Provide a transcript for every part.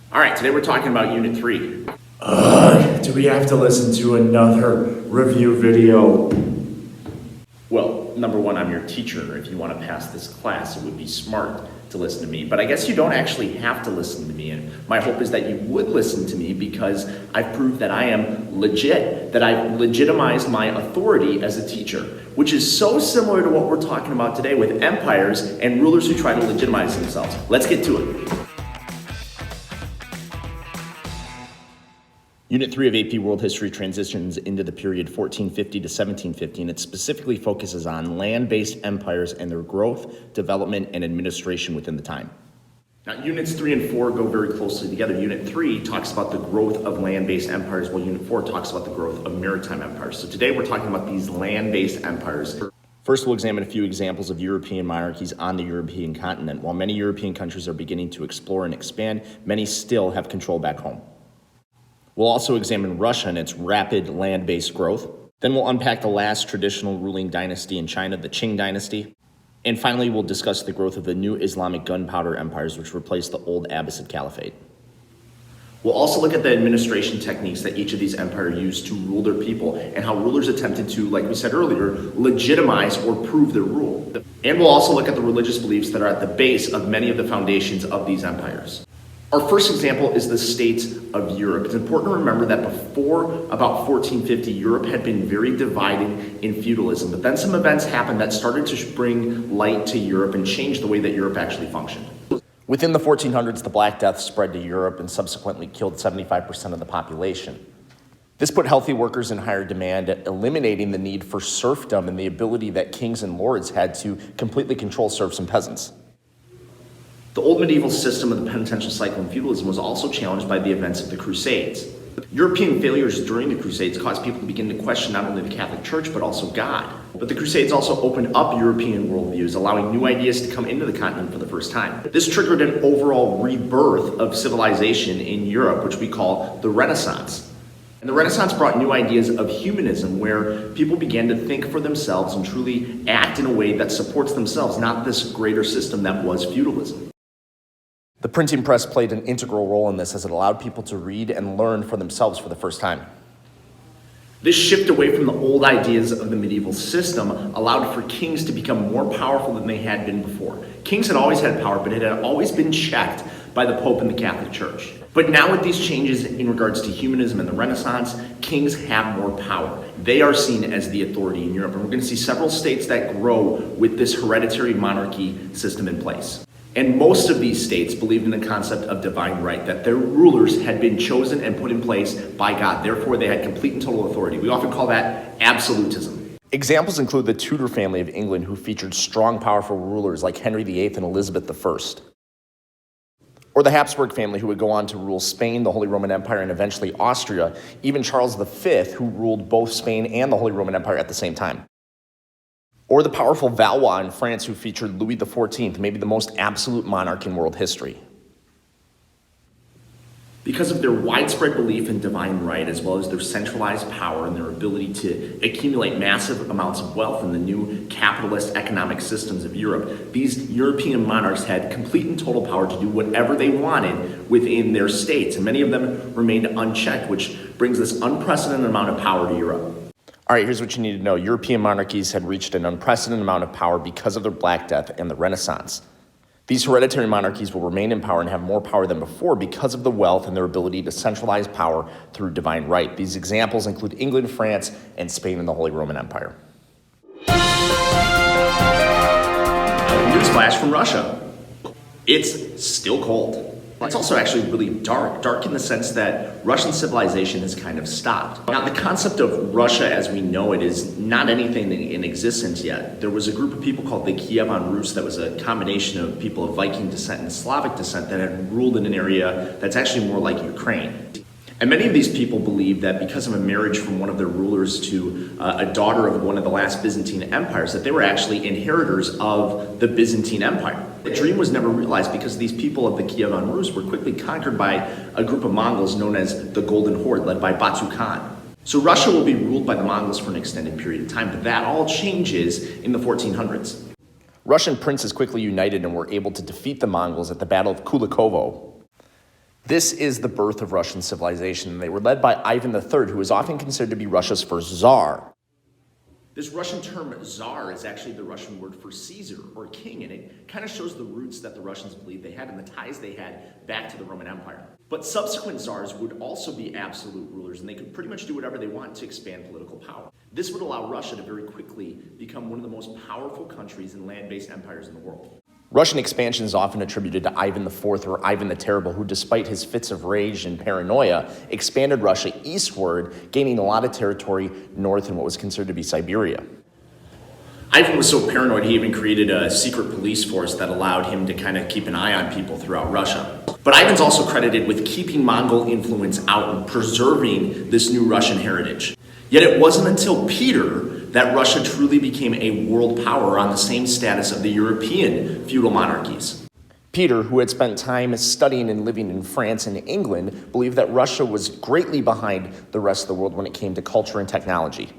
All right, today we're talking about Unit 3. Do we have to listen to another review video? Well, number one, I'm your teacher. If you want to pass this class, it would be smart to listen to me. But I guess you don't actually have to listen to me. And my hope is that you would listen to me because I've proved that I am legit, that I've legitimized my authority as a teacher, which is so similar to what we're talking about today with empires and rulers who try to legitimize themselves. Let's get to it. Unit 3 of AP World History transitions into the period 1450 to 1750, and it specifically focuses on land-based empires and their growth, development, and administration within the time. Now, Units 3 and 4 go very closely together. Unit 3 talks about the growth of land-based empires, while Unit 4 talks about the growth of maritime empires. So today we're talking about these land-based empires. First, we'll examine a few examples of European monarchies on the European continent. While many European countries are beginning to explore and expand, many still have control back home. We'll also examine Russia and its rapid land-based growth. Then we'll unpack the last traditional ruling dynasty in China, the Qing dynasty. And finally, we'll discuss the growth of the new Islamic gunpowder empires, which replaced the old Abbasid Caliphate. We'll also look at the administration techniques that each of these empires used to rule their people and how rulers attempted to, like we said earlier, legitimize or prove their rule. And we'll also look at the religious beliefs that are at the base of many of the foundations of these empires. Our first example is the states of Europe. It's important to remember that before about 1450, Europe had been very divided in feudalism. But then some events happened that started to bring light to Europe and change the way that Europe actually functioned. Within the 1400s, the Black Death spread to Europe and subsequently killed 75% of the population. This put healthy workers in higher demand, eliminating the need for serfdom and the ability that kings and lords had to completely control serfs and peasants. The old medieval system of the penitential cycle and feudalism was also challenged by the events of the Crusades. European failures during the Crusades caused people to begin to question not only the Catholic Church, but also God. But the Crusades also opened up European worldviews, allowing new ideas to come into the continent for the first time. This triggered an overall rebirth of civilization in Europe, which we call the Renaissance. And the Renaissance brought new ideas of humanism, where people began to think for themselves and truly act in a way that supports themselves, not this greater system that was feudalism. The printing press played an integral role in this as it allowed people to read and learn for themselves for the first time. This shift away from the old ideas of the medieval system allowed for kings to become more powerful than they had been before. Kings had always had power, but it had always been checked by the Pope and the Catholic Church. But now with these changes in regards to humanism and the Renaissance, kings have more power. They are seen as the authority in Europe, and we're going to see several states that grow with this hereditary monarchy system in place. And most of these states believed in the concept of divine right, that their rulers had been chosen and put in place by God. Therefore, they had complete and total authority. We often call that absolutism. Examples include the Tudor family of England, who featured strong, powerful rulers like Henry VIII and Elizabeth I. Or the Habsburg family, who would go on to rule Spain, the Holy Roman Empire, and eventually Austria. Even Charles V, who ruled both Spain and the Holy Roman Empire at the same time. Or the powerful Valois in France, who featured Louis XIV, maybe the most absolute monarch in world history. Because of their widespread belief in divine right, as well as their centralized power and their ability to accumulate massive amounts of wealth in the new capitalist economic systems of Europe, these European monarchs had complete and total power to do whatever they wanted within their states, and many of them remained unchecked, which brings this unprecedented amount of power to Europe. All right, here's what you need to know. European monarchies had reached an unprecedented amount of power because of their Black Death and the Renaissance. These hereditary monarchies will remain in power and have more power than before because of the wealth and their ability to centralize power through divine right. These examples include England, France, and Spain and the Holy Roman Empire. Newsflash from Russia. It's still cold. It's also actually really dark in the sense that Russian civilization has kind of stopped. Now, the concept of Russia as we know it is not anything in existence yet. There was a group of people called the Kievan Rus that was a combination of people of Viking descent and Slavic descent that had ruled in an area that's actually more like Ukraine. And many of these people believed that because of a marriage from one of their rulers to a daughter of one of the last Byzantine empires, that they were actually inheritors of the Byzantine Empire. The dream was never realized because these people of the Kievan Rus were quickly conquered by a group of Mongols known as the Golden Horde, led by Batu Khan. So Russia will be ruled by the Mongols for an extended period of time, but that all changes in the 1400s. Russian princes quickly united and were able to defeat the Mongols at the Battle of Kulikovo. This is the birth of Russian civilization, and they were led by Ivan III, who is often considered to be Russia's first czar. This Russian term czar is actually the Russian word for Caesar or king, and it kind of shows the roots that the Russians believed they had and the ties they had back to the Roman Empire. But subsequent czars would also be absolute rulers, and they could pretty much do whatever they want to expand political power. This would allow Russia to very quickly become one of the most powerful countries and land-based empires in the world. Russian expansion is often attributed to Ivan IV or Ivan the Terrible, who, despite his fits of rage and paranoia, expanded Russia eastward, gaining a lot of territory north in what was considered to be Siberia. Ivan was so paranoid, he even created a secret police force that allowed him to kind of keep an eye on people throughout Russia. But Ivan's also credited with keeping Mongol influence out and preserving this new Russian heritage. Yet it wasn't until Peter that Russia truly became a world power on the same status of the European feudal monarchies. Peter, who had spent time studying and living in France and England, believed that Russia was greatly behind the rest of the world when it came to culture and technology.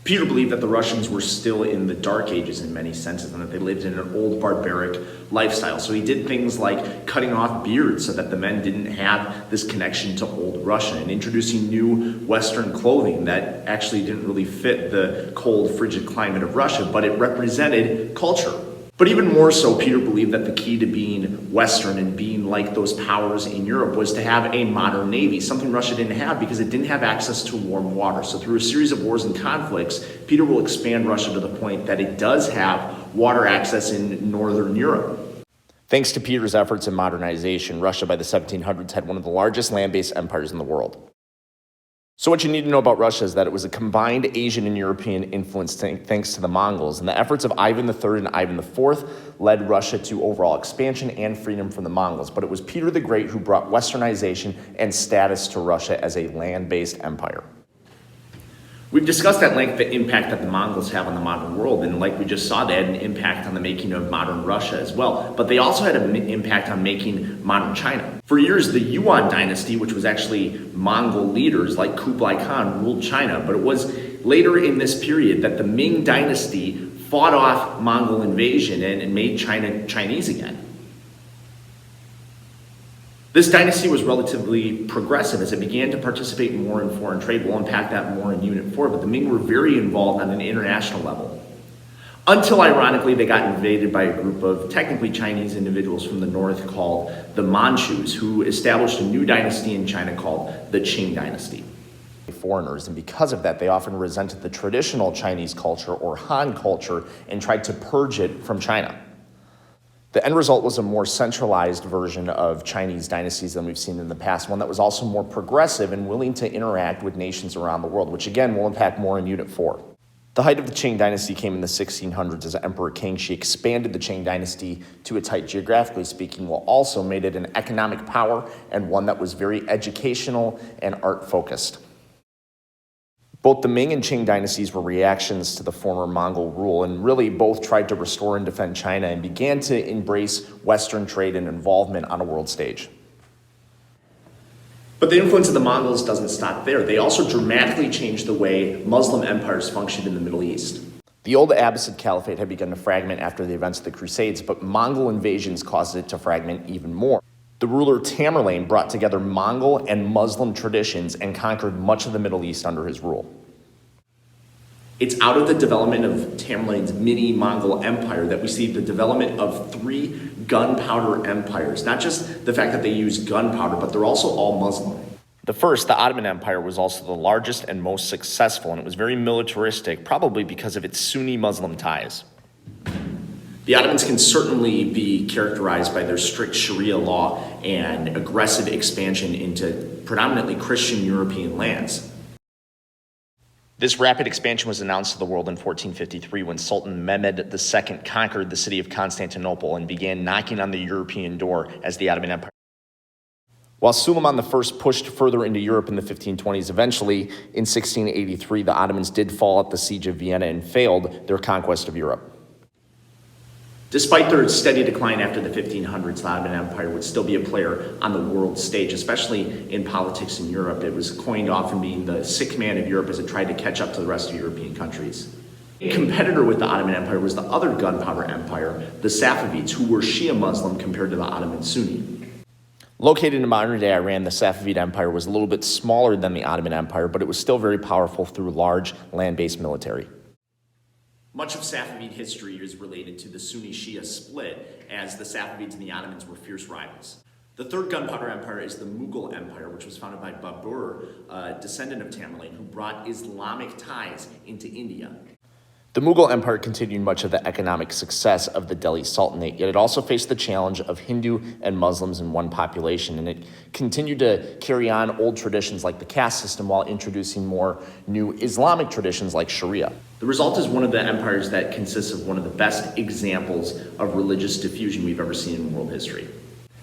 Peter believed that the Russians were still in the Dark Ages in many senses and that they lived in an old barbaric lifestyle. So he did things like cutting off beards so that the men didn't have this connection to old Russia and introducing new Western clothing that actually didn't really fit the cold, frigid climate of Russia, but it represented culture. But even more so, Peter believed that the key to being Western and being like those powers in Europe was to have a modern navy, something Russia didn't have because it didn't have access to warm water. So through a series of wars and conflicts, Peter will expand Russia to the point that it does have water access in northern Europe. Thanks to Peter's efforts in modernization, Russia by the 1700s had one of the largest land-based empires in the world. So what you need to know about Russia is that it was a combined Asian and European influence thanks to the Mongols, and the efforts of Ivan III and Ivan IV led Russia to overall expansion and freedom from the Mongols. But it was Peter the Great who brought westernization and status to Russia as a land-based empire. We've discussed at length the impact that the Mongols have on the modern world, and like we just saw, they had an impact on the making of modern Russia as well. But they also had an impact on making modern China. For years, the Yuan dynasty, which was actually Mongol leaders like Kublai Khan, ruled China. But it was later in this period that the Ming dynasty fought off Mongol invasion and made China Chinese again. This dynasty was relatively progressive as it began to participate more in foreign trade. We'll unpack that more in Unit 4, but the Ming were very involved on an international level. Until, ironically, they got invaded by a group of technically Chinese individuals from the north called the Manchus, who established a new dynasty in China called the Qing dynasty. Foreigners, and because of that, they often resented the traditional Chinese culture or Han culture and tried to purge it from China. The end result was a more centralized version of Chinese dynasties than we've seen in the past, one that was also more progressive and willing to interact with nations around the world, which again we'll unpack more in Unit 4. The height of the Qing dynasty came in the 1600s as Emperor Cain expanded the Qing dynasty to its height geographically speaking, while also made it an economic power and one that was very educational and art-focused. Both the Ming and Qing dynasties were reactions to the former Mongol rule, and really both tried to restore and defend China and began to embrace Western trade and involvement on a world stage. But the influence of the Mongols doesn't stop there. They also dramatically changed the way Muslim empires functioned in the Middle East. The old Abbasid Caliphate had begun to fragment after the events of the Crusades, but Mongol invasions caused it to fragment even more. The ruler Tamerlane brought together Mongol and Muslim traditions and conquered much of the Middle East under his rule. It's out of the development of Tamerlane's mini-Mongol empire that we see the development of 3 gunpowder empires. Not just the fact that they use gunpowder, but they're also all Muslim. The first, the Ottoman Empire, was also the largest and most successful, and it was very militaristic, probably because of its Sunni Muslim ties. The Ottomans can certainly be characterized by their strict Sharia law and aggressive expansion into predominantly Christian European lands. This rapid expansion was announced to the world in 1453 when Sultan Mehmed II conquered the city of Constantinople and began knocking on the European door as the Ottoman Empire. While Suleiman I pushed further into Europe in the 1520s, eventually in 1683 the Ottomans did fall at the siege of Vienna and failed their conquest of Europe. Despite their steady decline after the 1500s, the Ottoman Empire would still be a player on the world stage, especially in politics in Europe. It was coined often being the sick man of Europe as it tried to catch up to the rest of European countries. A competitor with the Ottoman Empire was the other gunpowder empire, the Safavids, who were Shia Muslim compared to the Ottoman Sunni. Located in modern-day Iran, the Safavid Empire was a little bit smaller than the Ottoman Empire, but it was still very powerful through large land-based military. Much of Safavid history is related to the Sunni-Shia split, as the Safavids and the Ottomans were fierce rivals. The third gunpowder empire is the Mughal Empire, which was founded by Babur, a descendant of Tamerlane, who brought Islamic ties into India. The Mughal Empire continued much of the economic success of the Delhi Sultanate, yet it also faced the challenge of Hindu and Muslims in one population, and it continued to carry on old traditions like the caste system while introducing more new Islamic traditions like Sharia. The result is one of the empires that consists of one of the best examples of religious diffusion we've ever seen in world history.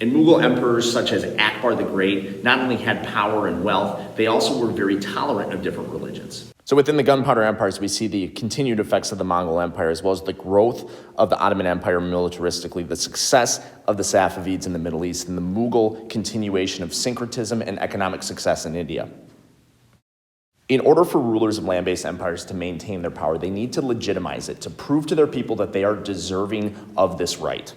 And Mughal emperors such as Akbar the Great not only had power and wealth, they also were very tolerant of different religions. So within the gunpowder empires, we see the continued effects of the Mongol Empire, as well as the growth of the Ottoman Empire militaristically, the success of the Safavids in the Middle East, and the Mughal continuation of syncretism and economic success in India. In order for rulers of land-based empires to maintain their power, they need to legitimize it, to prove to their people that they are deserving of this right.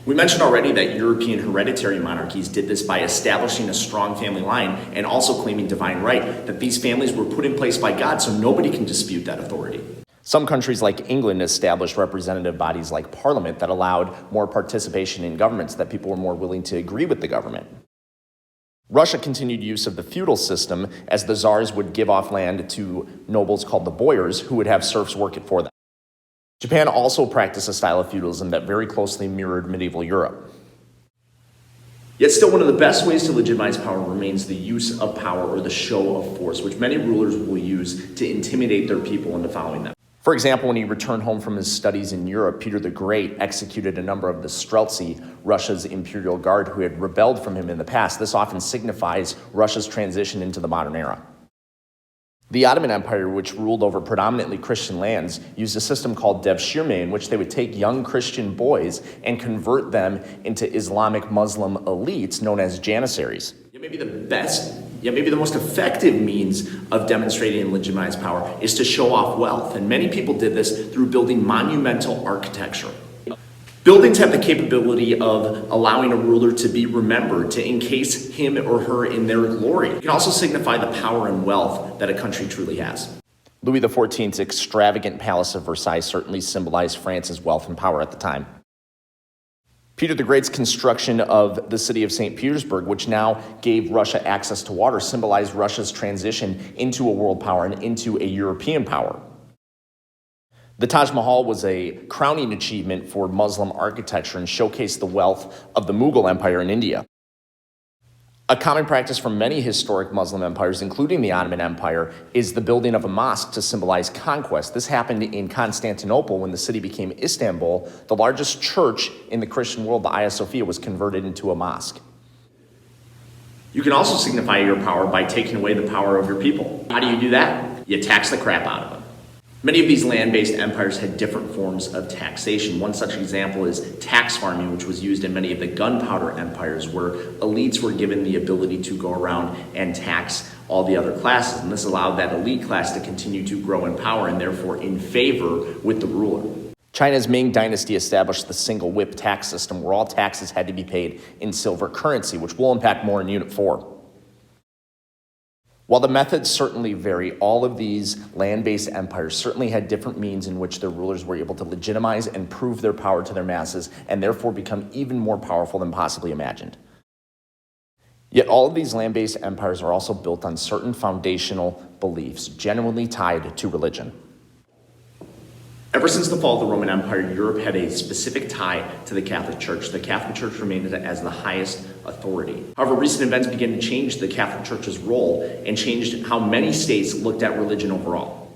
We mentioned already that European hereditary monarchies did this by establishing a strong family line and also claiming divine right, that these families were put in place by God so nobody can dispute that authority. Some countries like England established representative bodies like Parliament that allowed more participation in governments, that people were more willing to agree with the government. Russia continued use of the feudal system, as the czars would give off land to nobles called the boyars, who would have serfs work it for them. Japan also practiced a style of feudalism that very closely mirrored medieval Europe. Yet still, one of the best ways to legitimize power remains the use of power, or the show of force, which many rulers will use to intimidate their people into following them. For example, when he returned home from his studies in Europe, Peter the Great executed a number of the Streltsy, Russia's imperial guard, who had rebelled from him in the past. This often signifies Russia's transition into the modern era. The Ottoman Empire, which ruled over predominantly Christian lands, used a system called devshirme, in which they would take young Christian boys and convert them into Islamic Muslim elites known as janissaries. Yet maybe the most effective means of demonstrating and legitimized power is to show off wealth, and many people did this through building monumental architecture. Buildings have the capability of allowing a ruler to be remembered, to encase him or her in their glory. It can also signify the power and wealth that a country truly has. Louis XIV's extravagant Palace of Versailles certainly symbolized France's wealth and power at the time. Peter the Great's construction of the city of St. Petersburg, which now gave Russia access to water, symbolized Russia's transition into a world power and into a European power. The Taj Mahal was a crowning achievement for Muslim architecture and showcased the wealth of the Mughal Empire in India. A common practice from many historic Muslim empires, including the Ottoman Empire, is the building of a mosque to symbolize conquest. This happened in Constantinople when the city became Istanbul. The largest church in the Christian world, the Hagia Sophia, was converted into a mosque. You can also signify your power by taking away the power of your people. How do you do that? You tax the crap out of them. Many of these land-based empires had different forms of taxation. One such example is tax farming, which was used in many of the gunpowder empires, where elites were given the ability to go around and tax all the other classes. And this allowed that elite class to continue to grow in power and therefore in favor with the ruler. China's Ming Dynasty established the single whip tax system, where all taxes had to be paid in silver currency, which we'll unpack more in Unit 4. While the methods certainly vary, all of these land-based empires certainly had different means in which their rulers were able to legitimize and prove their power to their masses, and therefore become even more powerful than possibly imagined. Yet all of these land-based empires are also built on certain foundational beliefs, genuinely tied to religion. Ever since the fall of the Roman Empire, Europe had a specific tie to the Catholic Church. The Catholic Church remained as the highest authority. However, recent events began to change the Catholic Church's role and changed how many states looked at religion overall.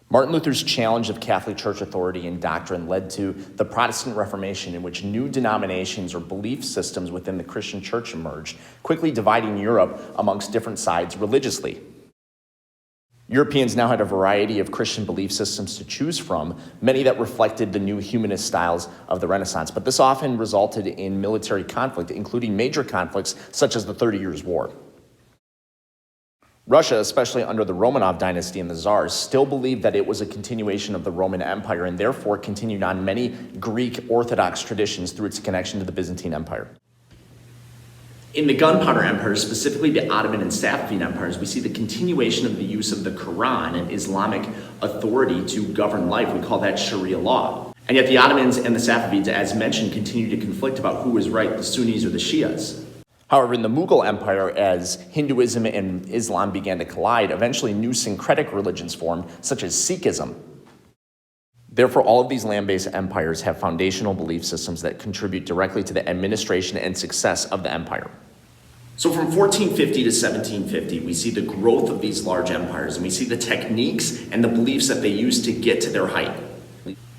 Martin Luther's challenge of Catholic Church authority and doctrine led to the Protestant Reformation, in which new denominations or belief systems within the Christian Church emerged, quickly dividing Europe amongst different sides religiously. Europeans now had a variety of Christian belief systems to choose from, many that reflected the new humanist styles of the Renaissance. But this often resulted in military conflict, including major conflicts such as the 30 Years' War. Russia, especially under the Romanov dynasty and the Tsars, still believed that it was a continuation of the Roman Empire and therefore continued on many Greek Orthodox traditions through its connection to the Byzantine Empire. In the gunpowder empires, specifically the Ottoman and Safavid empires, we see the continuation of the use of the Quran and Islamic authority to govern life. We call that Sharia law. And yet the Ottomans and the Safavids, as mentioned, continue to conflict about who was right, the Sunnis or the Shias. However, in the Mughal Empire, as Hinduism and Islam began to collide, eventually new syncretic religions formed, such as Sikhism. Therefore, all of these land-based empires have foundational belief systems that contribute directly to the administration and success of the empire. So from 1450 to 1750, we see the growth of these large empires, and we see the techniques and the beliefs that they used to get to their height.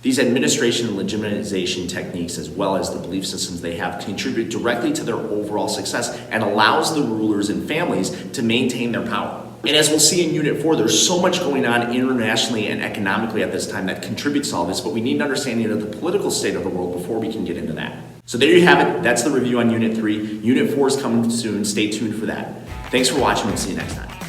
These administration and legitimization techniques, as well as the belief systems they have, contribute directly to their overall success and allows the rulers and families to maintain their power. And as we'll see in Unit 4, there's so much going on internationally and economically at this time that contributes to all this, but we need an understanding of the political state of the world before we can get into that. So there you have it. That's the review on Unit 3. Unit 4 is coming soon. Stay tuned for that. Thanks for watching. We'll see you next time.